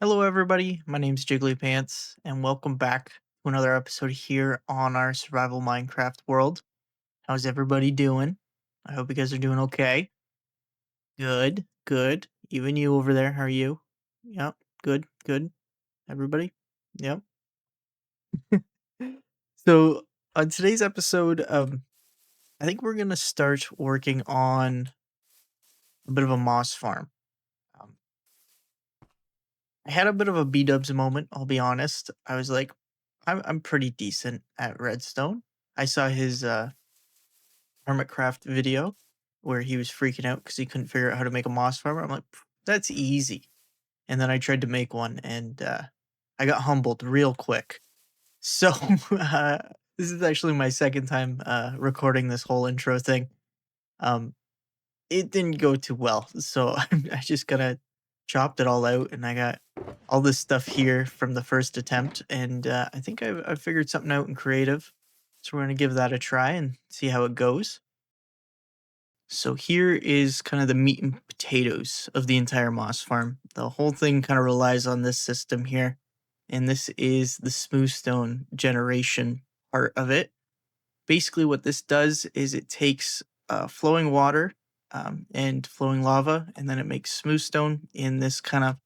Hello, everybody. My name's Jiggly Pants, and welcome back to another episode here on our survival Minecraft world. How's everybody doing? I hope you guys are doing okay. Good, good. Even you over there, how are you? Yep, good, good. Everybody? Yep. So, on today's episode, I think we're gonna start working on a bit of a moss farm. Um, I had a bit of a B-dubs moment, I'll be honest. I was like, I'm pretty decent at redstone. I saw his Hermitcraft video where he was freaking out because he couldn't figure out how to make a moss farmer. I'm like, That's easy." And then I tried to make one, and I got humbled real quick. So this is actually my second time recording this whole intro thing. Um, it didn't go too well, so I just kinda chopped it all out, and I got all this stuff here from the first attempt, and I think I've figured something out in creative. So we're gonna give that a try and see how it goes. So here is kind of the meat and potatoes of the entire moss farm. The whole thing kind of relies on this system here, and this is the smooth stone generation part of it. Basically, what this does is it takes flowing water and flowing lava, and then it makes smooth stone in this kind of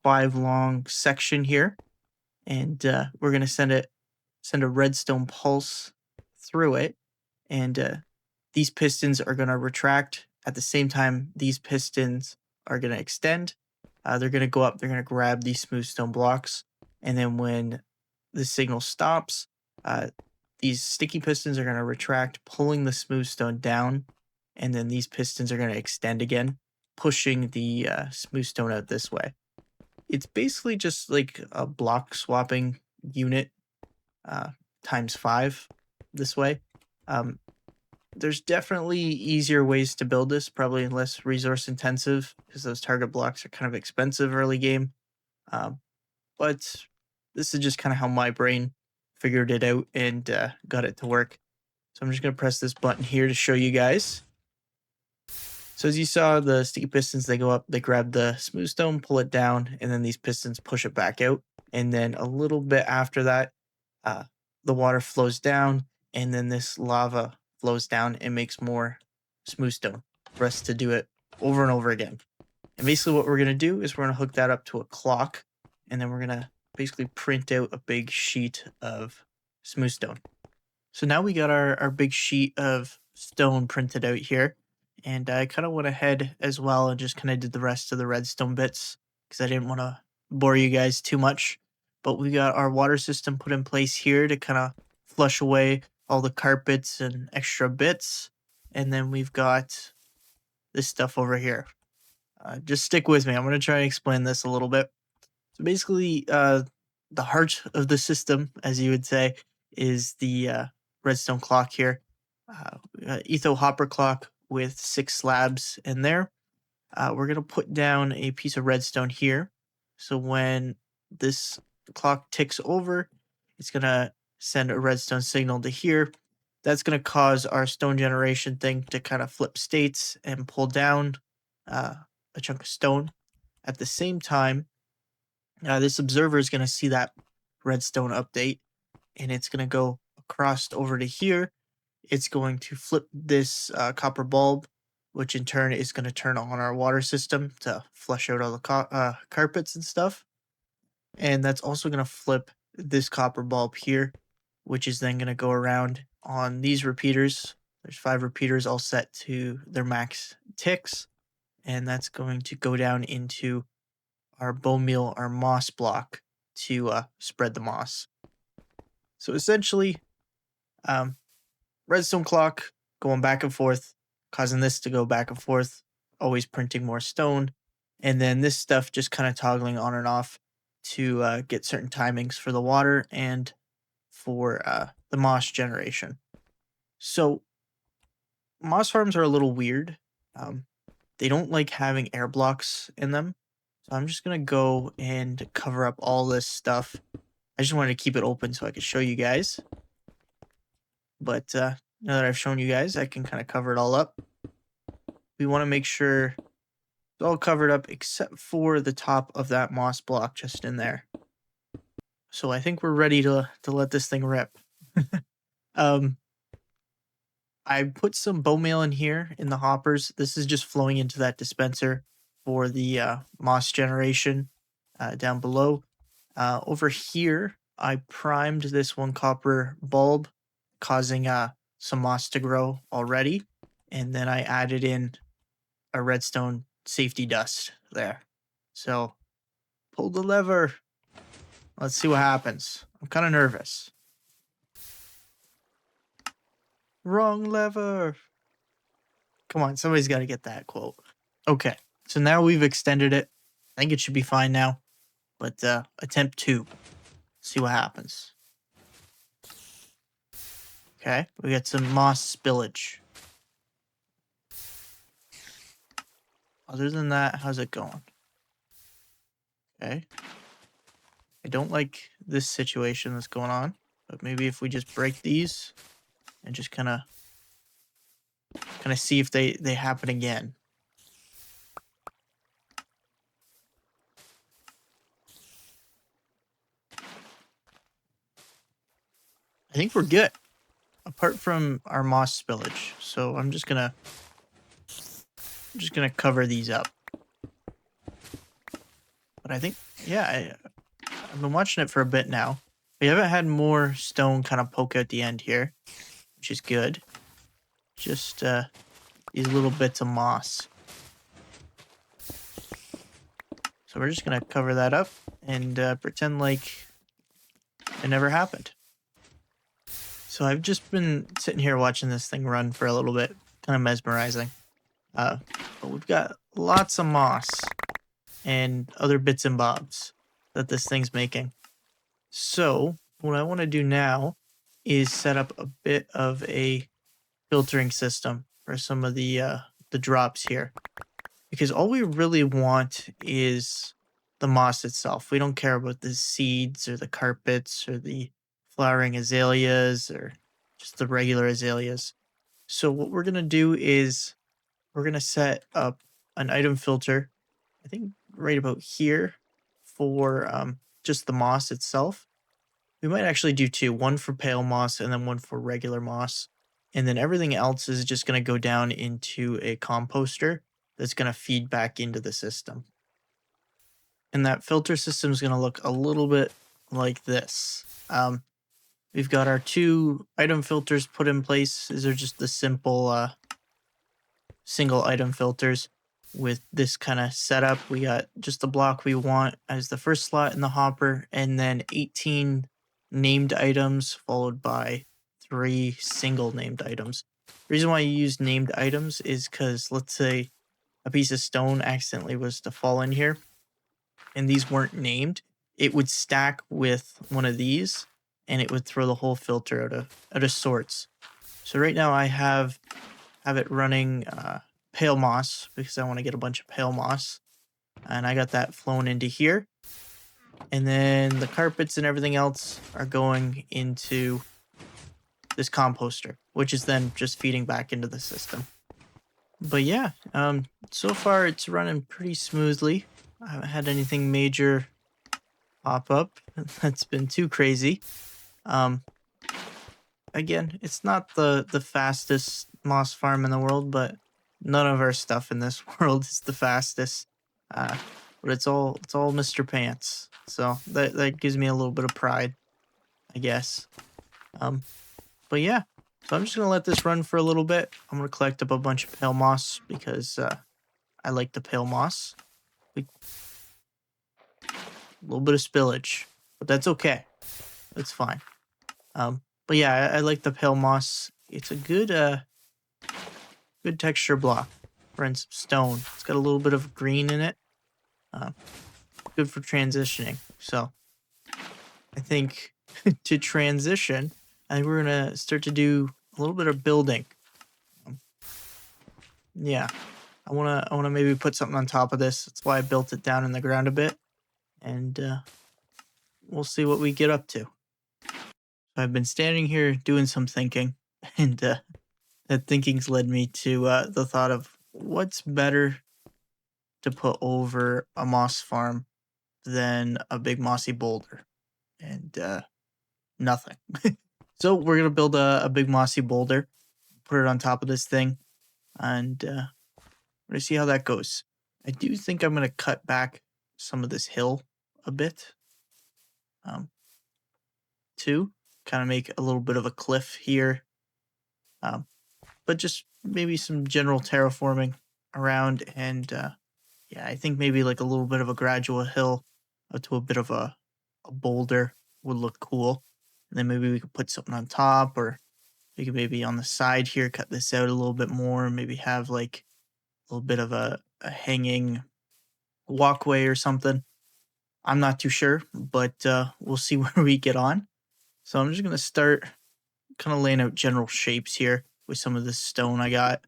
5 long section here. And we're gonna send a redstone pulse through it, and these pistons are gonna retract at the same time. These pistons are gonna extend. They're gonna go up. They're gonna grab these smooth stone blocks, and then when the signal stops, uh, these sticky pistons are gonna retract, pulling the smooth stone down, and then these pistons are gonna extend again, pushing the smooth stone out this way. It's basically just like a block swapping unit uh, times 5 this way. Um, there's definitely easier ways to build this, probably less resource intensive because those target blocks are kind of expensive early game. Um, but this is just kind of how my brain figured it out and got it to work. So I'm just going to press this button here to show you guys. So as you saw, the sticky pistons, they go up, they grab the smooth stone, pull it down, and then these pistons push it back out. And then a little bit after that, uh, the water flows down, and then this lava flows down and makes more smooth stone for us to do it over and over again. And basically what we're going to do is we're going to hook that up to a clock, and then we're going to basically print out a big sheet of smooth stone. So now we got our big sheet of stone printed out here. And I kind of went ahead as well and just kind of did the rest of the redstone bits because I didn't want to bore you guys too much. But we got our water system put in place here to kind of flush away all the carpets and extra bits. And then we've got this stuff over here. Just stick with me. I'm going to try and explain this a little bit. So basically, the heart of the system, as you would say, is the redstone clock here. Etho hopper clock with 6 slabs in there. We're going to put down a piece of redstone here. So when this clock ticks over, it's going to send a redstone signal to here. That's going to cause our stone generation thing to kind of flip states and pull down a chunk of stone. At the same time, this observer is going to see that redstone update, and it's going to go across over to here. It's going to flip this copper bulb, which in turn is going to turn on our water system to flush out all the carpets and stuff. And that's also going to flip this copper bulb here, which is then going to go around on these repeaters. There's 5 repeaters all set to their max ticks, and that's going to go down into our bone meal, our moss block to spread the moss. So essentially, um, redstone clock going back and forth, causing this to go back and forth, always printing more stone. And then this stuff just kind of toggling on and off to get certain timings for the water and for the moss generation. So moss farms are a little weird. Um, they don't like having air blocks in them. So I'm just going to go and cover up all this stuff. I just wanted to keep it open so I could show you guys. But now that I've shown you guys, I can kind of cover it all up. We want to make sure It's all covered up except for the top of that moss block just in there. So I think we're ready to let this thing rip. um, I put some bone meal in here in the hoppers. This is just flowing into that dispenser for the moss generation down below. Over here, I primed this 1 copper bulb, causing some moss to grow already. And then I added in a redstone safety dust there. So pull the lever. Let's see what happens. I'm kind of nervous. Wrong lever. Come on, somebody's got to get that quote. Okay, so now we've extended it. I think it should be fine now. But attempt 2. See what happens. Okay, we got some moss spillage. Other than that, how's it going? Okay. I don't like this situation that's going on, but maybe if we just break these and just kind of see if they happen again. I think we're good, apart from our moss spillage. So I'm just gonna cover these up. But I think, yeah, I've been watching it for a bit now. We haven't had more stone kind of poke out the end here, which is good. Just these little bits of moss. So we're just gonna cover that up and pretend like it never happened. So I've just been sitting here watching this thing run for a little bit, kind of mesmerizing. But we've got lots of moss and other bits and bobs that this thing's making. So what I want to do now is set up a bit of a filtering system for some of the drops here, because all we really want is the moss itself. We don't care about the seeds or the carpets or the flowering azaleas or just the regular azaleas. So what we're going to do is we're going to set up an item filter, I think right about here, for just the moss itself. We might actually do 2, one for pale moss and then one for regular moss. And then everything else is just going to go down into a composter that's going to feed back into the system. And that filter system is going to look a little bit like this. We've got our 2 item filters put in place. These are just the simple single item filters with this kind of setup. We got just the block we want as the first slot in the hopper, and then 18 named items followed by 3 single named items. The reason why you use named items is because, let's say a piece of stone accidentally was to fall in here and these weren't named, it would stack with one of these and it would throw the whole filter out of sorts. So right now I have it running pale moss because I want to get a bunch of pale moss, and I got that flowing into here. And then the carpets and everything else are going into this composter, which is then just feeding back into the system. But yeah, so far it's running pretty smoothly. I haven't had anything major pop up that's been too crazy. Again, it's not the fastest moss farm in the world, but none of our stuff in this world is the fastest. But it's all Mr. Pants. So that gives me a little bit of pride, I guess. But yeah, so I'm just gonna let this run for a little bit. I'm gonna collect up a bunch of pale moss because I like the pale moss. A little bit of spillage, but that's okay. That's fine. But yeah, I like the pale moss. It's a good good texture block for instance, stone. It's got a little bit of green in it. Good for transitioning. So I think to transition, I think we're gonna start to do a little bit of building. Yeah, I wanna maybe put something on top of this. That's why I built it down in the ground a bit, and we'll see what we get up to. So I've been standing here doing some thinking, and that thinking's led me to the thought of what's better to put over a moss farm than a big mossy boulder, and nothing. So we're gonna build a big mossy boulder, put it on top of this thing, and we're gonna see how that goes. I do think I'm gonna cut back some of this hill a bit, too, kind of make a little bit of a cliff here, but just maybe some general terraforming around, and yeah, I think maybe like a little bit of a gradual hill up to a bit of a boulder would look cool. And then maybe we could put something on top, or we could maybe on the side here cut this out a little bit more, maybe have like a little bit of a hanging walkway or something. I'm not too sure, but we'll see where we get on. So I'm just going to start kind of laying out general shapes here with some of this stone I got.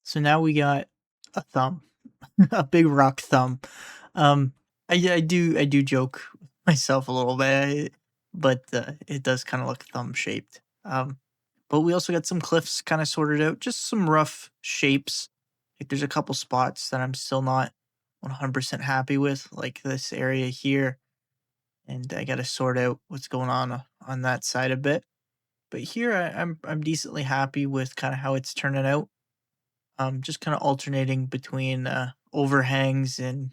So now we got a thumb, a big rock thumb. I do joke myself a little bit, but it does kind of look thumb shaped. But we also got some cliffs kind of sorted out, just some rough shapes. Like there's a couple spots that I'm still not 100% happy with, like this area here, and I got to sort out what's going on that side a bit. But here I'm decently happy with kind of how it's turning out. Just kind of alternating between overhangs and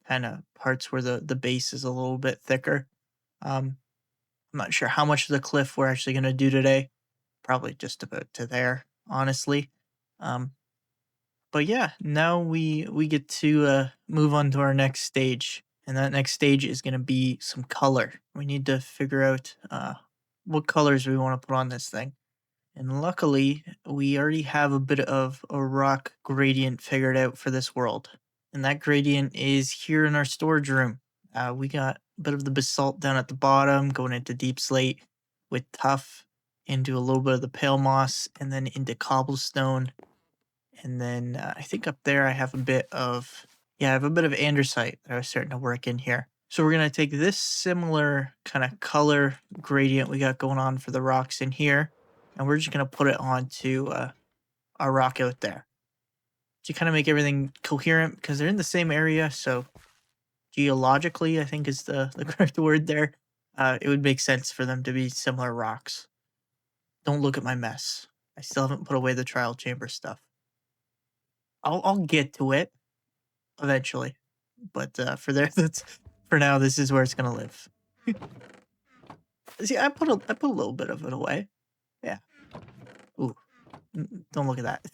kind of parts where the base is a little bit thicker. I'm not sure how much of the cliff we're actually going to do today. Probably just about to there, honestly. But yeah, now we get to move on to our next stage, and that next stage is going to be some color. We need to figure out what colors we want to put on this thing. And luckily, we already have a bit of a rock gradient figured out for this world. And that gradient is here in our storage room. We got a bit of the basalt down at the bottom, going into deep slate with tuff, into a little bit of the pale moss, and then into cobblestone. And then I think up there I have a bit of, I have a bit of andesite that I was starting to work in here. So we're going to take this similar kind of color gradient we got going on for the rocks in here, and we're just going to put it onto a rock out there to kind of make everything coherent, because they're in the same area. So geologically, I think is the correct word there. It would make sense for them to be similar rocks. Don't look at my mess. I still haven't put away the trial chamber stuff. I'll get to it eventually, but for now, this is where it's gonna live. See, I put a little bit of it away. Yeah. Ooh, don't look at that.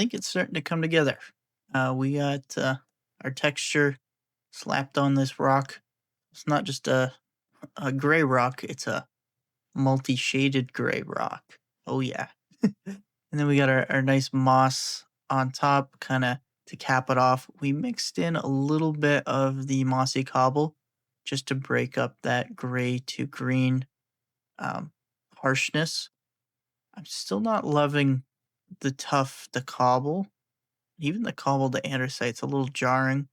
think it's starting to come together. We got our texture slapped on this rock. It's not just a gray rock, it's a multi-shaded gray rock. Oh yeah. And then we got our nice moss on top, kind of to cap it off. We mixed in a little bit of the mossy cobble just to break up that gray to green um, harshness. I'm still not loving the cobble. Even the cobble to andesite's a little jarring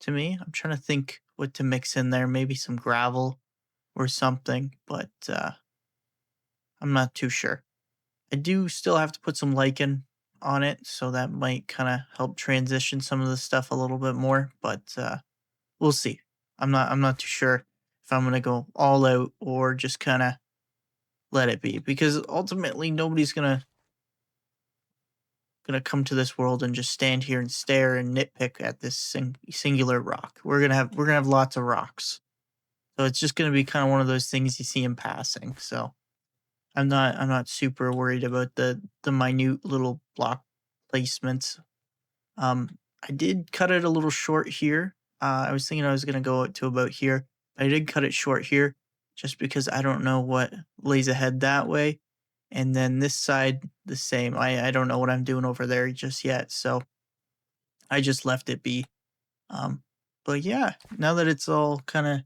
to me. I'm trying to think what to mix in there. Maybe some gravel or something, but I'm not too sure. I do still have to put some lichen on it, so that might kind of help transition some of the stuff a little bit more, but we'll see. I'm not too sure if I'm gonna go all out or just kind of let it be, because ultimately nobody's gonna come to this world and just stand here and stare and nitpick at this singular rock. We're gonna have lots of rocks, so it's just gonna be kind of one of those things you see in passing. So I'm not super worried about the minute little block placements. I did cut it a little short here. I was thinking I was gonna go to about here. I did cut it short here just because I don't know what lays ahead that way. And then this side the same. I don't know what I'm doing over there just yet, so I just left it be. Um, but yeah, now that it's all kind of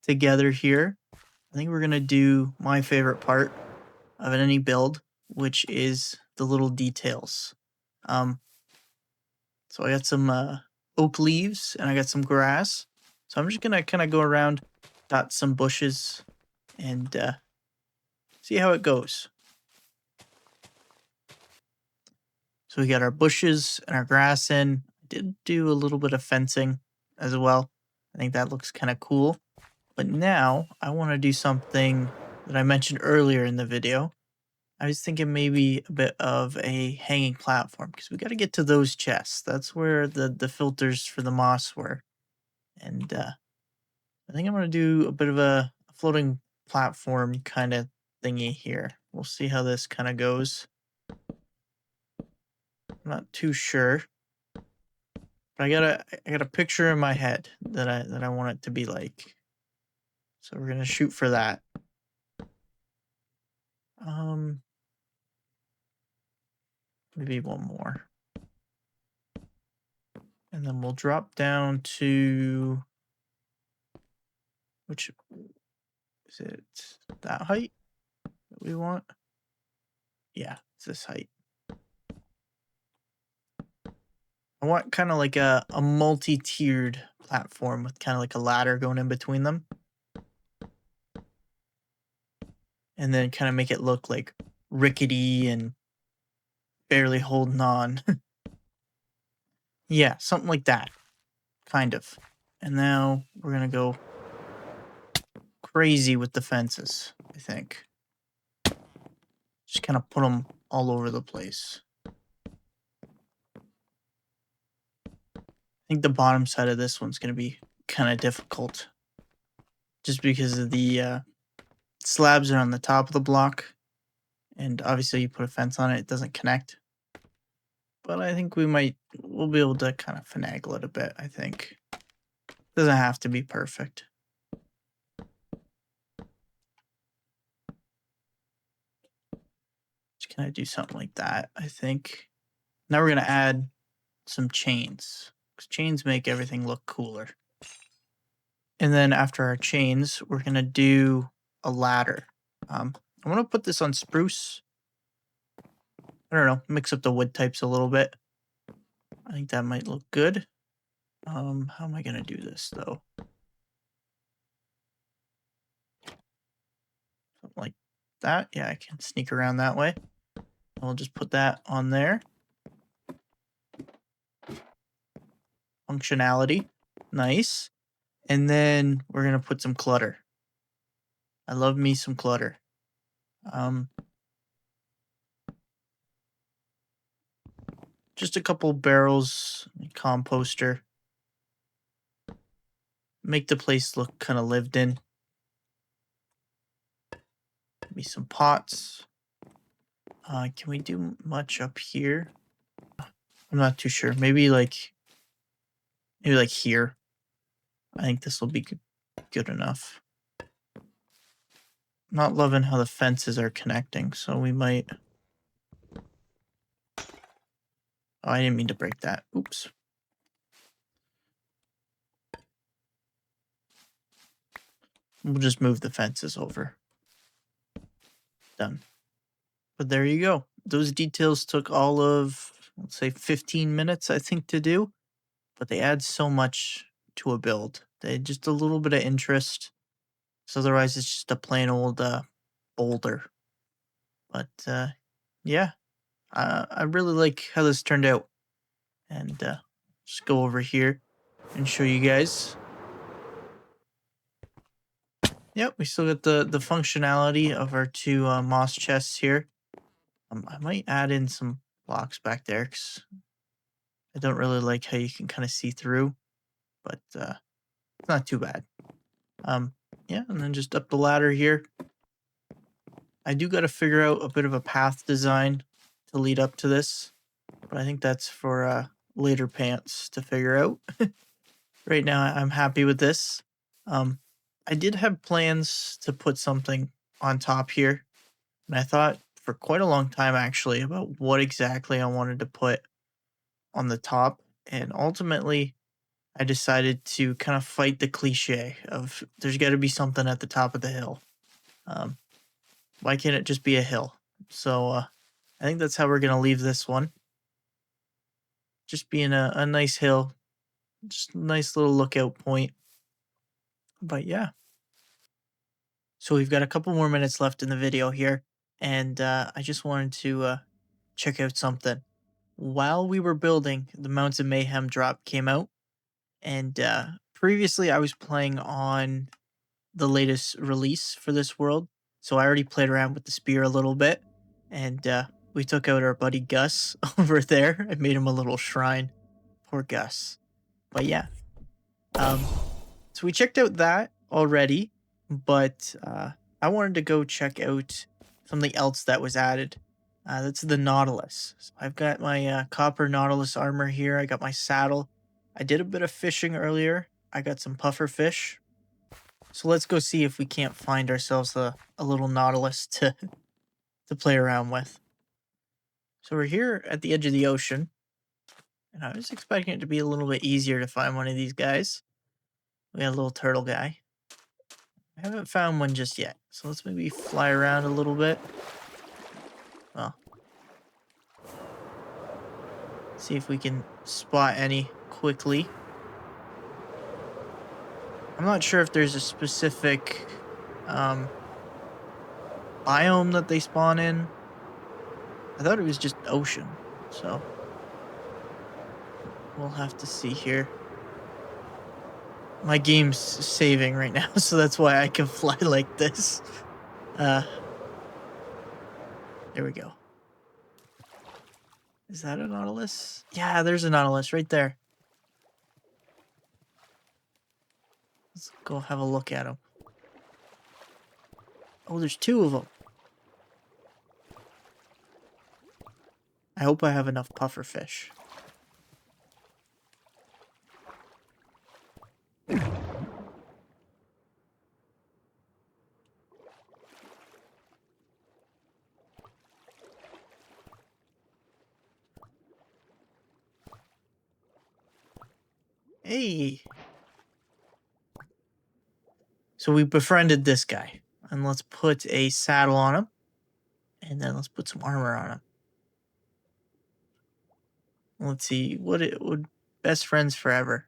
together here, I think we're gonna do my favorite part of any build, which is the little details. Um, so I got some oak leaves and I got some grass. So I'm just gonna kind of go around, dot some bushes, and see how it goes. So we got our bushes and our grass in. Did do a little bit of fencing as well. I think that looks kind of cool. But now I want to do something that I mentioned earlier in the video. I was thinking maybe a bit of a hanging platform because we got to get to those chests. That's where the filters for the moss were. And I think I'm going to do a bit of a floating platform kind of thingy here. We'll see how this kind of goes. I'm not too sure. But I got a picture in my head that I want it to be like. So we're going to shoot for that. Maybe one more. And then we'll drop down to, which is it, that height that we want? Yeah, it's this height. I want kind of like a multi-tiered platform with kind of like a ladder going in between them. And then kind of make it look like rickety and barely holding on. Yeah, something like that. Kind of. And now we're going to go crazy with the fences, I think. Just kind of put them all over the place. I think the bottom side of this one's going to be kind of difficult. Just because of the slabs are on the top of the block. And obviously you put a fence on it, it doesn't connect. But I think we'll be able to kind of finagle it a bit, I think. Doesn't have to be perfect. Just kind of do something like that, I think. Now we're going to add some chains. Because chains make everything look cooler. And then after our chains, we're going to do a ladder. I'm going to put this on spruce. I don't know, mix up the wood types a little bit. I think that might look good. How am I going to do this, though? Something like that. Yeah, I can sneak around that way. I'll just put that on there. Functionality. Nice. And then we're going to put some clutter. I love me some clutter. Just a couple barrels, composter. Make the place look kind of lived in. Maybe some pots. Can we do much up here? I'm not too sure. Maybe like here. I think this will be good enough. I'm not loving how the fences are connecting, so we might... Oh, I didn't mean to break that. Oops. We'll just move the fences over. Done. But there you go. Those details took all of, let's say, 15 minutes, I think, to do. But they add so much to a build. They just a little bit of interest. So otherwise, it's just a plain old boulder. But yeah, I really like how this turned out. And just go over here and show you guys. Yep, we still got the functionality of our two moss chests here. I might add in some blocks back there because I don't really like how you can kind of see through, but it's not too bad. Yeah, and then just up the ladder here. I do got to figure out a bit of a path design to lead up to this, but I think that's for later pants to figure out. Right now, I'm happy with this. I did have plans to put something on top here, and I thought for quite a long time actually about what exactly I wanted to put on the top, and ultimately I decided to kind of fight the cliche of there's got to be something at the top of the hill. Why can't it just be a hill? So I think that's how we're going to leave this one. Just being a nice hill, just a nice little lookout point. But yeah. So we've got a couple more minutes left in the video here, and I just wanted to check out something. While we were building, the Mounts of Mayhem drop came out, and previously I was playing on the latest release for this world, so I already played around with the spear a little bit, and we took out our buddy Gus over there. I made him a little shrine. Poor Gus. But yeah, so we checked out that already, but I wanted to go check out something else that was added. That's the nautilus. So I've got my copper nautilus armor here. I got my saddle. I did a bit of fishing earlier. I got some puffer fish. So let's go see if we can't find ourselves a little nautilus to play around with. So we're here at the edge of the ocean, and I was expecting it to be a little bit easier to find one of these guys. We got a little turtle guy. I haven't found one just yet, so let's maybe fly around a little bit. Well, see if we can spot any quickly. I'm not sure if there's a specific biome that they spawn in. I thought it was just ocean, so we'll have to see here. My game's saving right now, so that's why I can fly like this. There we go. Is that a nautilus? Yeah, there's a nautilus right there. Let's go have a look at him. Oh, there's two of them. I hope I have enough puffer fish. Hey. So we befriended this guy. And let's put a saddle on him. And then let's put some armor on him. Let's see. What it would... Best friends forever.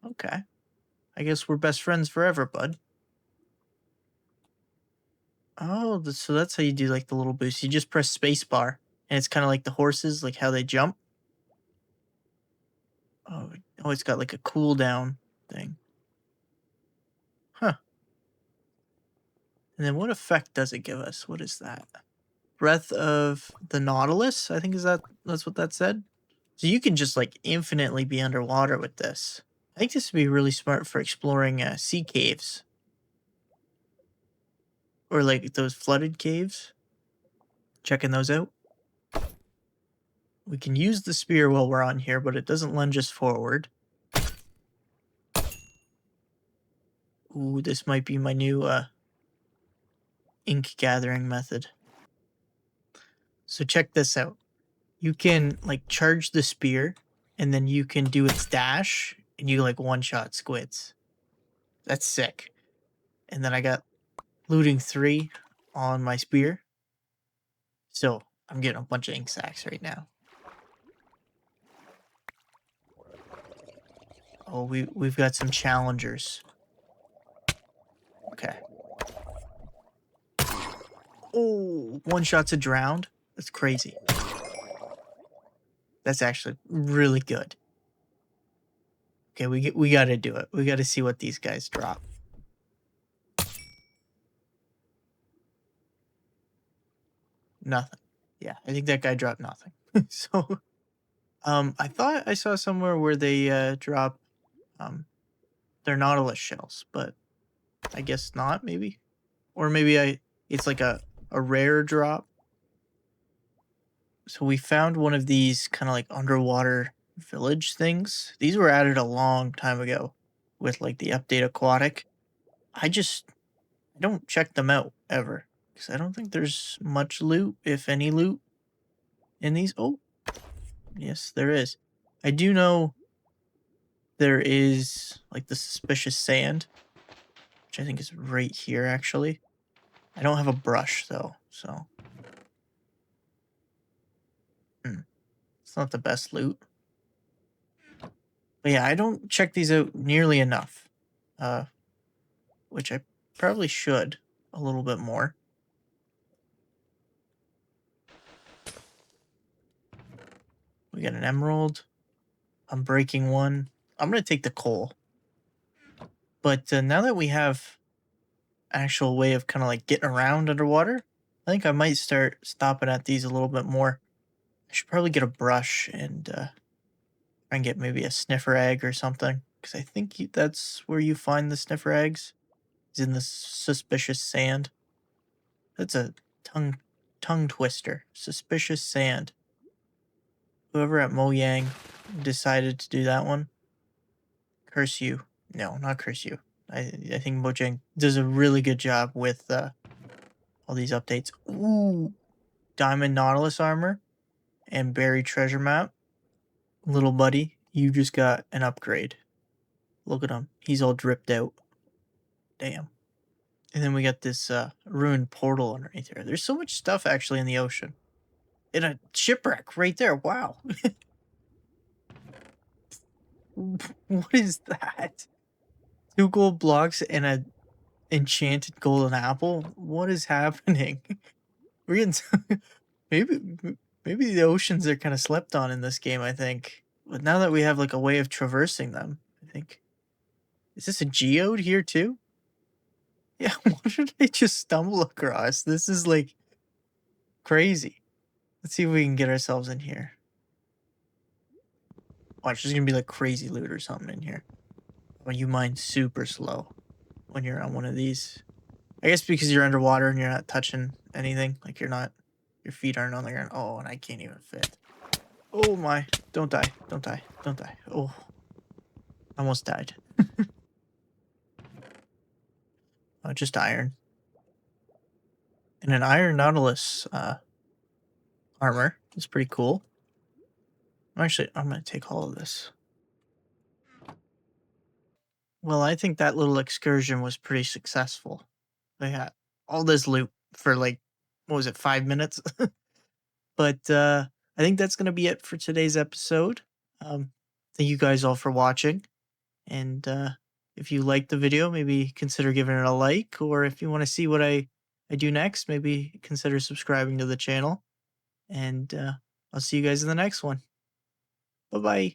Okay. I guess we're best friends forever, bud. Oh, so that's how you do like the little boost. You just press spacebar. And it's kind of like the horses, like how they jump. Oh, it's got like a cooldown thing. Huh. And then what effect does it give us? What is that? Breath of the Nautilus? I think that's what that said. So you can just like infinitely be underwater with this. I think this would be really smart for exploring sea caves. Or like those flooded caves. Checking those out. We can use the spear while we're on here, but it doesn't lunge us forward. Ooh, this might be my new ink gathering method. So check this out. You can like charge the spear and then you can do its dash and you like one-shot squids. That's sick. And then I got looting 3 on my spear. So I'm getting a bunch of ink sacks right now. Oh, we've got some challengers. Okay. Oh, one shot's a drowned. That's crazy. That's actually really good. Okay, we got to do it. We got to see what these guys drop. Nothing. Yeah, I think that guy dropped nothing. So, I thought I saw somewhere where they drop their nautilus shells, but I guess not. Maybe, or maybe it's like a rare drop. So we found one of these kind of like underwater village things. These were added a long time ago with like the update aquatic. I don't check them out ever because I don't think there's much loot, if any loot, in these. Oh, yes, there is. I do know there is like the suspicious sand, which I think is right here actually. I don't have a brush though, so it's not the best loot. But yeah, I don't check these out nearly enough, which I probably should a little bit more. We got an emerald. I'm breaking one. I'm going to take the coal. But now that we have an actual way of kind of like getting around underwater, I think I might start stopping at these a little bit more. I should probably get a brush and try and get maybe a sniffer egg or something. Because I think that's where you find the sniffer eggs. Is in the suspicious sand. That's a tongue twister. Suspicious sand. Whoever at Mojang decided to do that one, curse you. No, not curse you. I think Mojang does a really good job with all these updates. Ooh, diamond nautilus armor and berry treasure map. Little buddy, you just got an upgrade. Look at him. He's all dripped out. Damn. And then we got this ruined portal underneath here. There's so much stuff actually in the ocean. In a shipwreck right there. Wow. What is that? 2 gold blocks and a enchanted golden apple? What is happening? We're getting maybe the oceans are kind of slept on in this game, I think. But now that we have like a way of traversing them, I think. Is this a geode here too? Yeah, what did I just stumble across? This is like crazy. Let's see if we can get ourselves in here. Watch, there's gonna be like crazy loot or something in here. When you mine super slow when you're on one of these. I guess because you're underwater and you're not touching anything. Like your feet aren't on the ground. Oh, and I can't even fit. Oh my, don't die, don't die, don't die. Oh, almost died. Oh, just iron. And an iron nautilus armor is pretty cool. Actually, I'm going to take all of this. Well, I think that little excursion was pretty successful. They had all this loot for like, what was it, 5 minutes? But I think that's going to be it for today's episode. Thank you guys all for watching. And if you liked the video, maybe consider giving it a like. Or if you want to see what I do next, maybe consider subscribing to the channel. And I'll see you guys in the next one. Bye-bye.